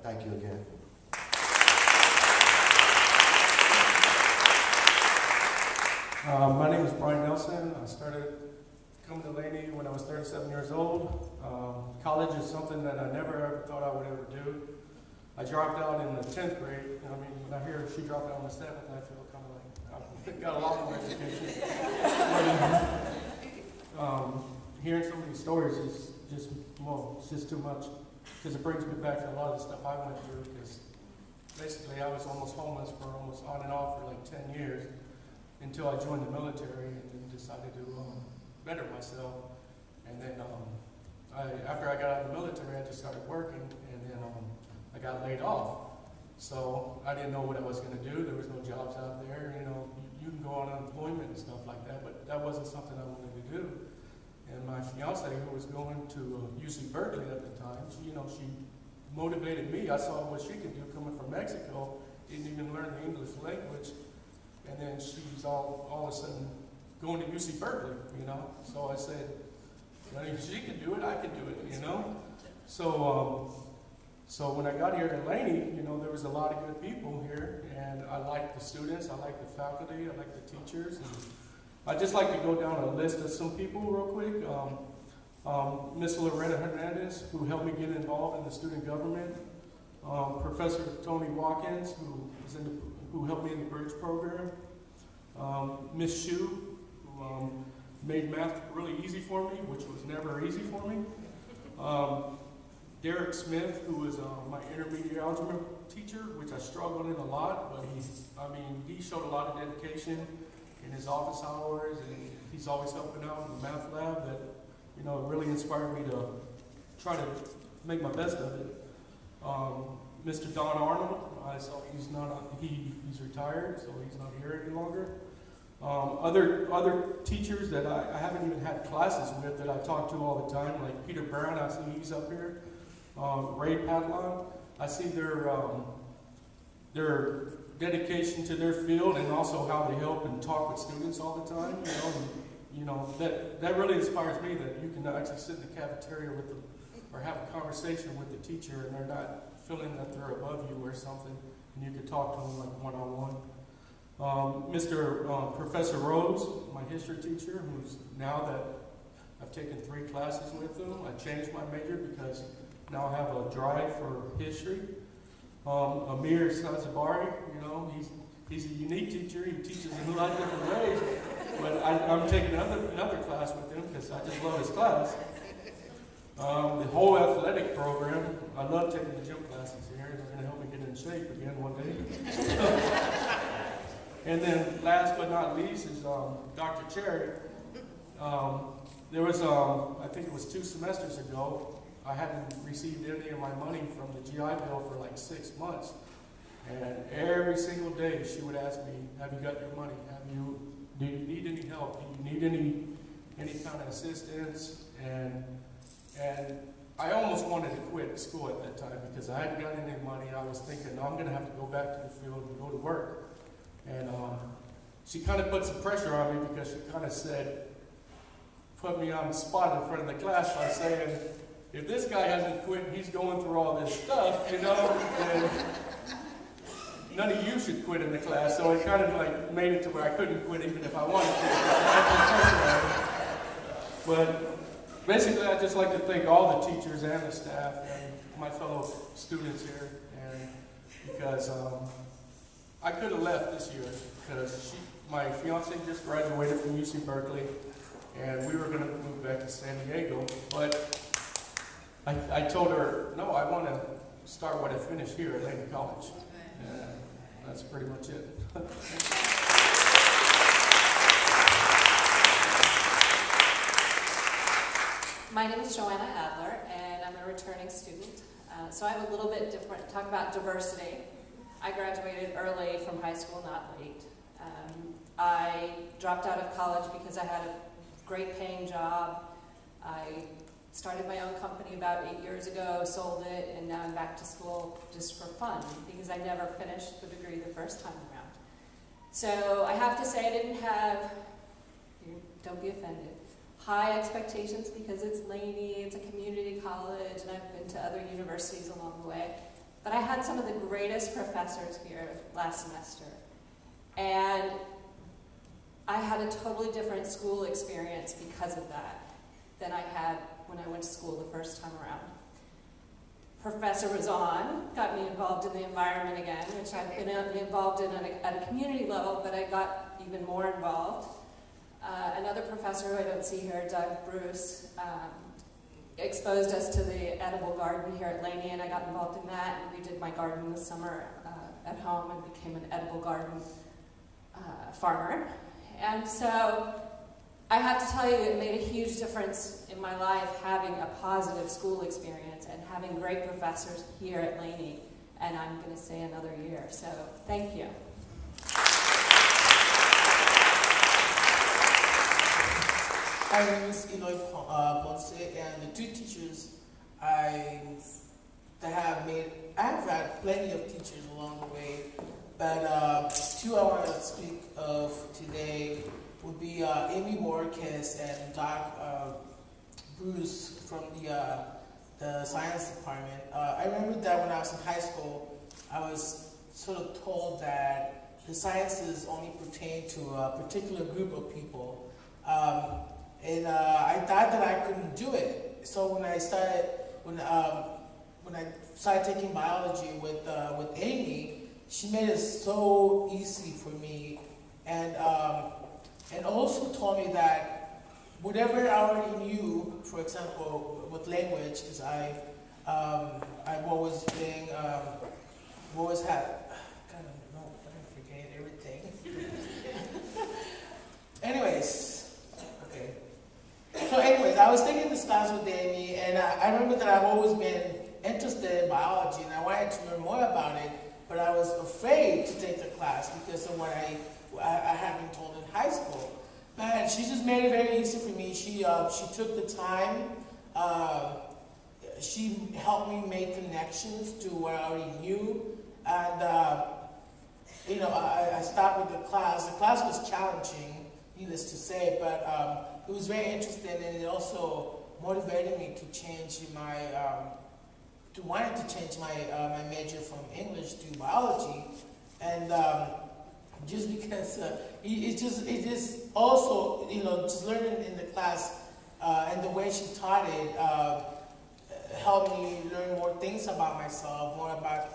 Thank you again. My name is Brian Nelson. I started coming to Laney when I was 37 years old. College is something that I never ever thought I would ever do. I dropped out in the 10th grade. I mean, when I hear she dropped out in the 7th, I feel kind of like I've got a lot more education. Hearing some of these stories is just, well, it's just too much. Because it brings me back to a lot of the stuff I went through. Because basically I was almost homeless for almost on and off for like 10 years until I joined the military and then decided to better myself. And then after I got out of the military, I just started working, and then I got laid off. So I didn't know what I was going to do. There was no jobs out there. You know, you can go on unemployment and stuff like that, but that wasn't something I wanted to do. And my fiance, who was going to UC Berkeley at the time, she motivated me. I saw what she could do coming from Mexico, didn't even learn the English language, and then she's all of a sudden going to UC Berkeley, you know. So I said, well, if she can do it, I can do it, you know. So when I got here to Laney, you know, there was a lot of good people here, and I liked the students, I liked the faculty, I liked the teachers. And I'd just like to go down a list of some people real quick. Miss Loretta Hernandez, who helped me get involved in the student government. Professor Tony Watkins, who helped me in the bridge program. Miss Shu, who made math really easy for me, which was never easy for me. Derek Smith, who was my intermediate algebra teacher, which I struggled in a lot, but he showed a lot of dedication in his office hours, and he's always helping out in the math lab. That, you know, really inspired me to try to make my best of it. Mr. Don Arnold, I saw he's retired, so he's not here any longer. Other teachers that I haven't even had classes with that I talk to all the time, like Peter Brown, I see he's up here. Ray Padlon, I see their dedication to their field and also how they help and talk with students all the time. You know, that really inspires me that you can actually sit in the cafeteria with them or have a conversation with the teacher, and they're not feeling that they're above you or something, and you can talk to them like one-on-one. Professor Rose, my history teacher, who's now that I've taken 3 classes with him. I changed my major because now I have a drive for history. Amir Sazabari, you know, he's a unique teacher. He teaches in a lot of different ways, but I'm taking another class with him because I just love his class. The whole athletic program, I love taking the gym classes here. They're going to help me get in shape again one day. And then last but not least is Dr. Cherry. There was, I think it was 2 semesters ago, I hadn't received any of my money from the GI Bill for like 6 months. And every single day she would ask me, have you got your money? Do you need any help? Do you need any kind of assistance? And I almost wanted to quit school at that time because I hadn't got any money. I was thinking, no, I'm going to have to go back to the field and go to work. And she kind of put some pressure on me because she kind of put me on the spot in front of the class by saying, if this guy hasn't quit, he's going through all this stuff, you know, and none of you should quit in the class. So it kind of like made it to where I couldn't quit even if I wanted to. But basically, I'd just like to thank all the teachers and the staff and my fellow students here, and because I could have left this year because my fiance just graduated from UC Berkeley, and we were going to move back to San Diego, but I told her, no, I want to start what I finished here at Laney College. And that's pretty much it. My name is Joanna Adler, and I'm a returning student. So I have a little bit different, talk about diversity. I graduated early from high school, not late. I dropped out of college because I had a great paying job. I started my own company about 8 years ago, sold it, and now I'm back to school just for fun because I never finished the degree the first time around. So I have to say I didn't have, don't be offended, high expectations because it's Laney, it's a community college, and I've been to other universities along the way. but I had some of the greatest professors here last semester. And I had a totally different school experience because of that than I had when I went to school the first time around. Professor Razan got me involved in the environment again, which I've been involved in at a community level, but I got even more involved. Another professor who I don't see here, Doug Bruce, exposed us to the edible garden here at Laney, and I got involved in that, and we did my garden this summer at home and became an edible garden farmer. And so I have to tell you, it made a huge difference in my life having a positive school experience and having great professors here at Laney, and I'm going to stay another year. So thank you. My name is Eloy Ponce, and the two teachers I have had plenty of teachers along the way, but two I want to speak of today would be Amy Borges and Doc Bruce from the science department. I remember that when I was in high school, I was sort of told that the sciences only pertain to a particular group of people. And I thought that I couldn't do it. So when I started taking biology with Amy, she made it so easy for me, and also told me that whatever I already knew, for example, with language, because I've always been always had kind of no, I forget everything. Anyways, I was taking this class with Amy, and I remember that I've always been interested in biology, and I wanted to learn more about it, but I was afraid to take the class because of what I had been told in high school. Man, she just made it very easy for me. She took the time. She helped me make connections to what I already knew, and I started with the class. The class was challenging, needless to say, but it was very interesting, and it also motivated me to change my my major from English to biology, and just because it just also just learning in the class and the way she taught it helped me learn more things about myself, more about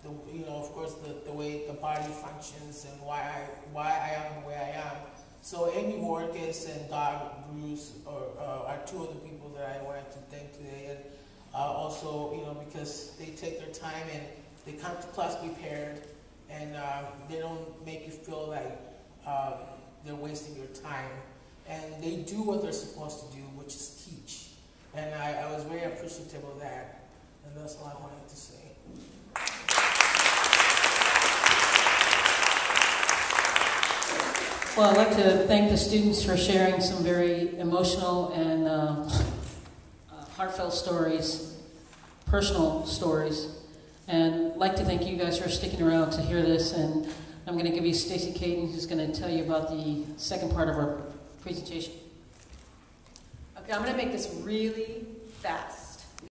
of course the way the body functions and why I am the way I am. So Amy Borges and Doc Bruce are two of the people that I wanted to thank today, and also because they take their time and they come to class prepared, and they don't make you feel like they're wasting your time, and they do what they're supposed to do, which is teach. And I was very appreciative of that, and that's all I wanted to say. Well, I'd like to thank the students for sharing some very emotional and heartfelt stories, personal stories, and I'd like to thank you guys for sticking around to hear this. And I'm going to give you Stacy Caden, who's going to tell you about the second part of our presentation. Okay, I'm going to make this really fast.